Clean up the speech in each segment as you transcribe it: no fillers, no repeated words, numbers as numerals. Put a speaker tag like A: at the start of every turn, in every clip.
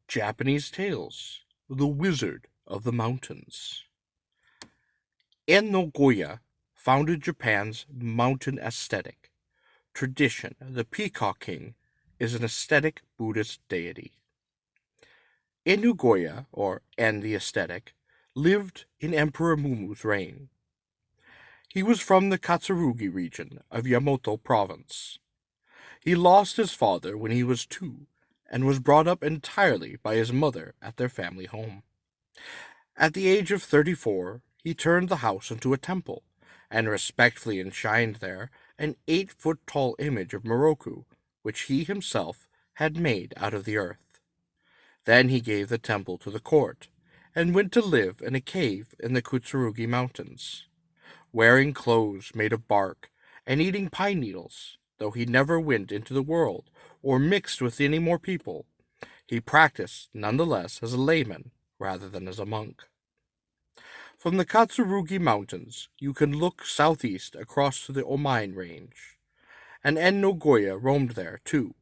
A: Japanese Tales, The Wizard of the Mountains. En no Goya founded Japan's mountain aesthetic. Tradition, the Peacock King, is an aesthetic Buddhist deity. En no Goya, or En the Aesthetic, lived in Emperor Mumu's reign. He was from the Katsurugi region of Yamato province. He lost his father when he was 2 and was brought up entirely by his mother at their family home. At the age of 34, he turned the house into a temple and respectfully enshrined there an 8-foot-tall image of Moroku, which he himself had made out of the earth. Then he gave the temple to the court and went to live in a cave in the Katsurugi Mountains, wearing clothes made of bark and eating pine needles. Though he never went into the world or mixed with any more people, he practiced nonetheless as a layman rather than as a monk. From the Katsurugi Mountains, you can look southeast across to the Omine Range, and En no Goya roamed there too.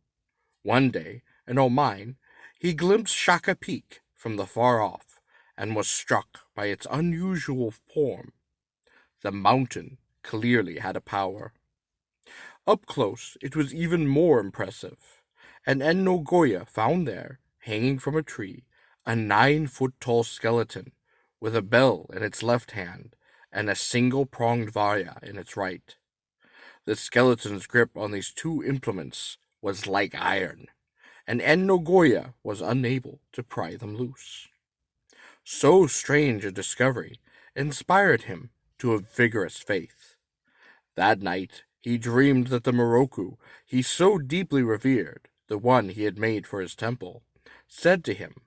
A: One day, in Omine, he glimpsed Shaka Peak from the far off and was struck by its unusual form. The mountain clearly had a power. Up close, it was even more impressive, and En no Goya found there, hanging from a tree, a 9-foot-tall skeleton with a bell in its left hand and a single-pronged varya in its right. The skeleton's grip on these 2 implements was like iron, and En no Goya was unable to pry them loose. So strange a discovery inspired him to a vigorous faith. That night, he dreamed that the Moroku he so deeply revered, the one he had made for his temple, said to him,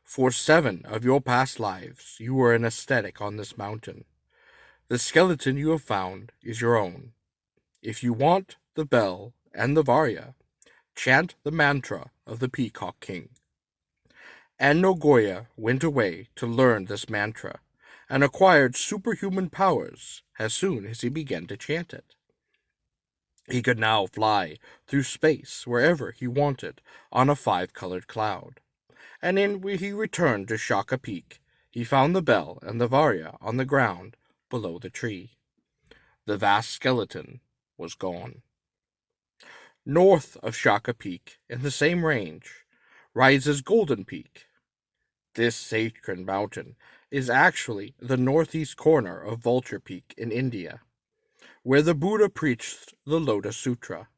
A: "For 7 of your past lives you were an ascetic on this mountain. The skeleton you have found is your own. If you want the bell and the varya, chant the mantra of the Peacock King." En no Goya went away to learn this mantra and acquired superhuman powers as soon as he began to chant it. He could now fly through space wherever he wanted on a 5-colored cloud. And when he returned to Shaka Peak, he found the bell and the varya on the ground below the tree. The vast skeleton was gone. North of Shaka Peak, in the same range, rises Golden Peak. This sacred mountain is actually the northeast corner of Vulture Peak in India, where the Buddha preached the Lotus Sutra.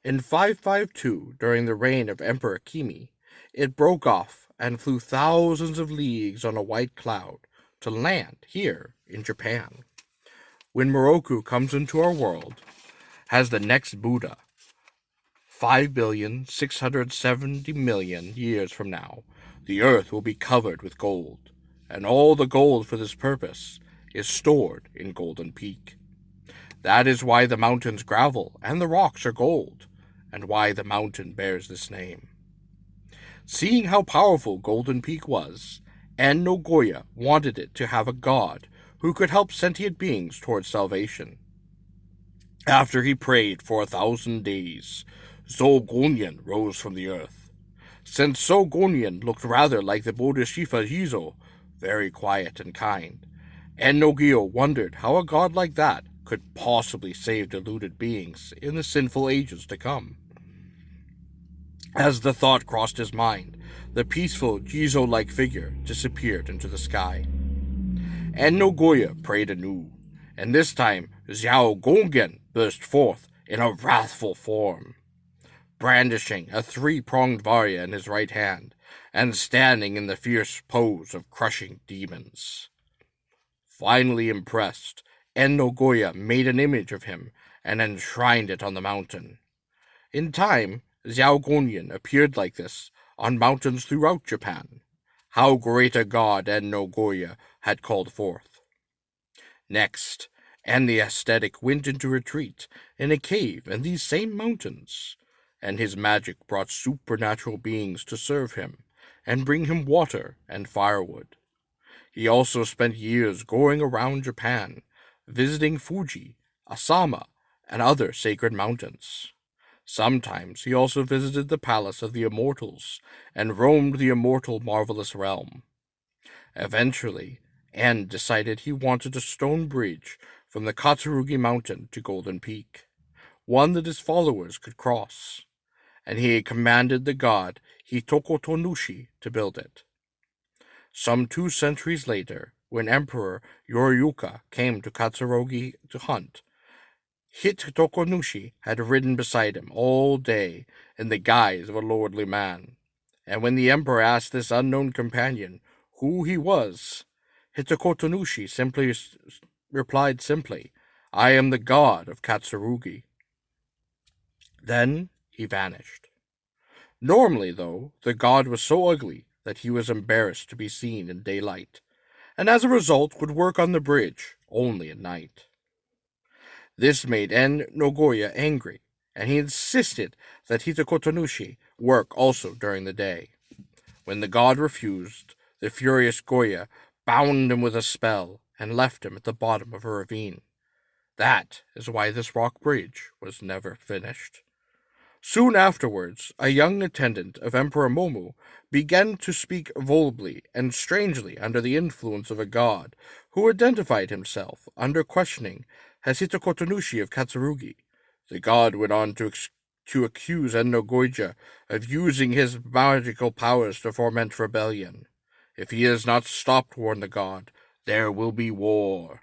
A: In 552, during the reign of Emperor Kimi, it broke off and flew thousands of leagues on a white cloud to land here in Japan. When Moroku comes into our world as the next Buddha, 5,670,000,000 years from now, the earth will be covered with gold, and all the gold for this purpose is stored in Golden Peak. That is why the mountain's gravel and the rocks are gold, and why the mountain bears this name. Seeing how powerful Golden Peak was, En no Goya wanted it to have a god who could help sentient beings towards salvation. After he prayed for 1,000 days, Zogonyan rose from the earth. Since Zogonyan looked rather like the Bodhisattva Jizo, very quiet and kind, En no Goya wondered how a god like that could possibly save deluded beings in the sinful ages to come. As the thought crossed his mind, the peaceful Jizo-like figure disappeared into the sky. En no Goya prayed anew, and this time Xiao Gongen burst forth in a wrathful form, brandishing a 3-pronged varya in his right hand and standing in the fierce pose of crushing demons. Finally impressed, En no Goya made an image of him and enshrined it on the mountain. In time, Xiao Gonyan appeared like this on mountains throughout Japan. How great a god En no Goya had called forth. Next, En the Aesthetic went into retreat in a cave in these same mountains, and his magic brought supernatural beings to serve him and bring him water and firewood. He also spent years going around Japan, visiting Fuji, Asama, and other sacred mountains. Sometimes he also visited the palace of the immortals and roamed the immortal marvelous realm. Eventually, En decided he wanted a stone bridge from the Katsurugi Mountain to Golden Peak, one that his followers could cross, and he commanded the god Hitoko Tonushi to build it. Some 2 centuries later, when Emperor Yoriyuka came to Katsurogi to hunt, Hitoko Nushi had ridden beside him all day in the guise of a lordly man. And when the emperor asked this unknown companion who he was, Hitoko Nushi replied simply, "I am the god of Katsurugi." Then he vanished. Normally, though, the god was so ugly that he was embarrassed to be seen in daylight, and as a result would work on the bridge only at night. This made En Nogoya angry, and he insisted that Hitakotonushi work also during the day. When the god refused, the furious Goya bound him with a spell and left him at the bottom of a ravine. That is why this rock bridge was never finished. Soon afterwards, a young attendant of Emperor Momu began to speak volubly and strangely under the influence of a god, who identified himself, under questioning, as Hitakotonushi of Katsurugi. The god went on to accuse Enno Goija of using his magical powers to foment rebellion. "If he is not stopped," warned the god, "there will be war."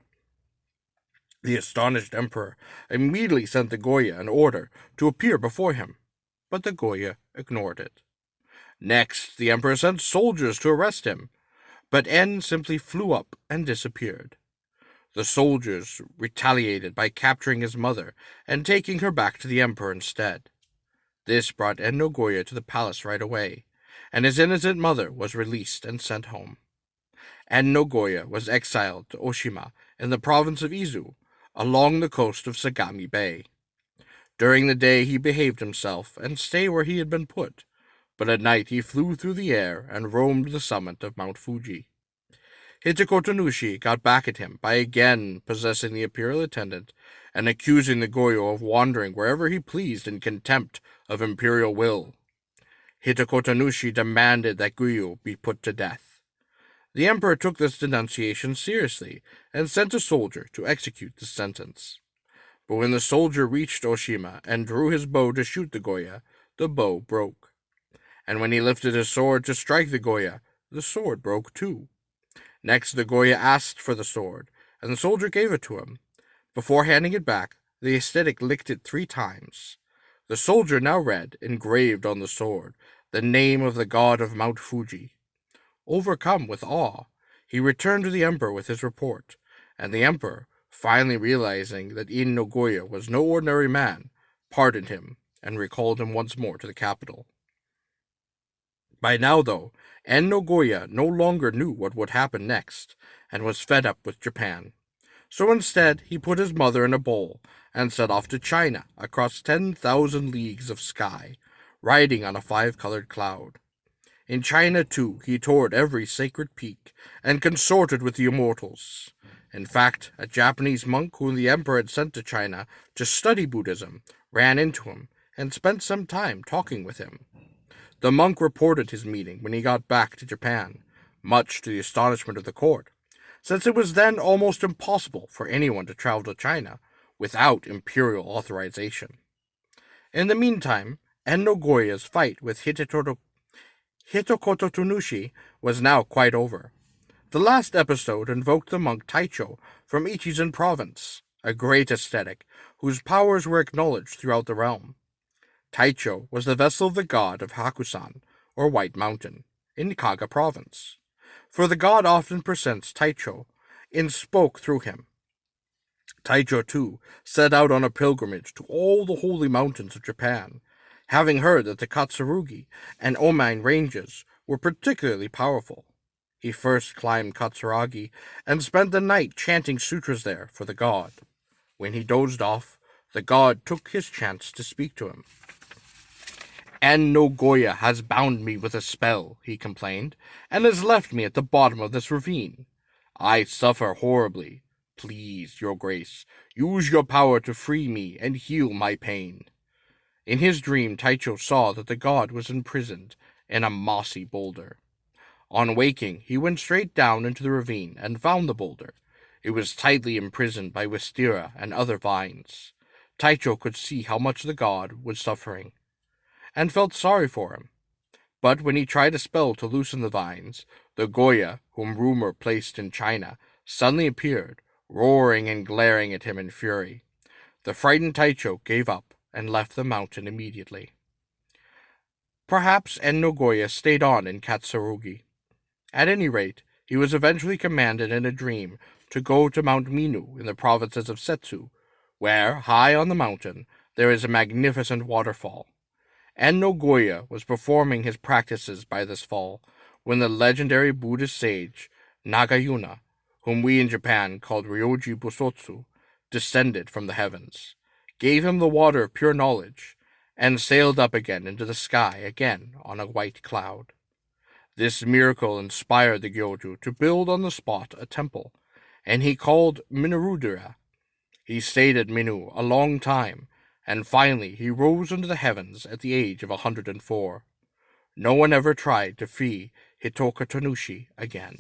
A: The astonished emperor immediately sent the Goya an order to appear before him, but the Goya ignored it. Next, the emperor sent soldiers to arrest him, but En simply flew up and disappeared. The soldiers retaliated by capturing his mother and taking her back to the emperor instead. This brought En Nogoya to the palace right away, and his innocent mother was released and sent home. En Nogoya was exiled to Oshima in the province of Izu, along the coast of Sagami Bay. During the day he behaved himself and stayed where he had been put, but at night he flew through the air and roamed the summit of Mount Fuji. Hitakotonushi got back at him by again possessing the imperial attendant and accusing the Goyo of wandering wherever he pleased in contempt of imperial will. Hitakotonushi demanded that Goyo be put to death. The emperor took this denunciation seriously and sent a soldier to execute the sentence. But when the soldier reached Oshima and drew his bow to shoot the Goya, the bow broke. And when he lifted his sword to strike the Goya, the sword broke too. Next, the Goya asked for the sword, and the soldier gave it to him. Before handing it back, the ascetic licked it 3 times. The soldier now read, engraved on the sword, the name of the god of Mount Fuji. Overcome with awe, he returned to the emperor with his report, and the emperor, finally realizing that In Nogoya was no ordinary man, pardoned him and recalled him once more to the capital. By now, though, En Nogoya no longer knew what would happen next, and was fed up with Japan. So instead, he put his mother in a bowl and set off to China across 10,000 leagues of sky, riding on a 5-colored cloud. In China, too, he toured every sacred peak and consorted with the immortals. In fact, a Japanese monk whom the emperor had sent to China to study Buddhism ran into him and spent some time talking with him. The monk reported his meeting when he got back to Japan, much to the astonishment of the court, since it was then almost impossible for anyone to travel to China without imperial authorization. In the meantime, En Nogoya's fight with Hitokotonushi was now quite over. The last episode invoked the monk Taicho from Ichizen province, a great ascetic whose powers were acknowledged throughout the realm. Taicho was the vessel of the god of Hakusan, or White Mountain, in Kaga province. For the god often presents Taicho and spoke through him. Taicho, too, set out on a pilgrimage to all the holy mountains of Japan, having heard that the Katsurugi and Omine ranges were particularly powerful. He first climbed Katsuragi and spent the night chanting sutras there for the god. When he dozed off, the god took his chance to speak to him. "En Nogoya has bound me with a spell," he complained, "and has left me at the bottom of this ravine. I suffer horribly. Please, your grace, use your power to free me and heal my pain." In his dream, Taicho saw that the god was imprisoned in a mossy boulder. On waking, he went straight down into the ravine and found the boulder. It was tightly imprisoned by wisteria and other vines. Taicho could see how much the god was suffering, and felt sorry for him. But when he tried a spell to loosen the vines, the Goya, whom rumor placed in China, suddenly appeared, roaring and glaring at him in fury. The frightened Taicho gave up and left the mountain immediately. Perhaps En Goya stayed on in Katsurugi. At any rate, he was eventually commanded in a dream to go to Mount Minu in the provinces of Setsu, where, high on the mountain, there is a magnificent waterfall. En Goya was performing his practices by this fall when the legendary Buddhist sage Nagayuna, whom we in Japan called Ryoji Busotsu, descended from the heavens, gave him the water of pure knowledge, and sailed up again into the sky again on a white cloud. This miracle inspired the Gyoju to build on the spot a temple, and he called Minurudira. He stayed at Minu a long time, and finally he rose into the heavens at the age of 104. No one ever tried to free Hitoka Tanushi again.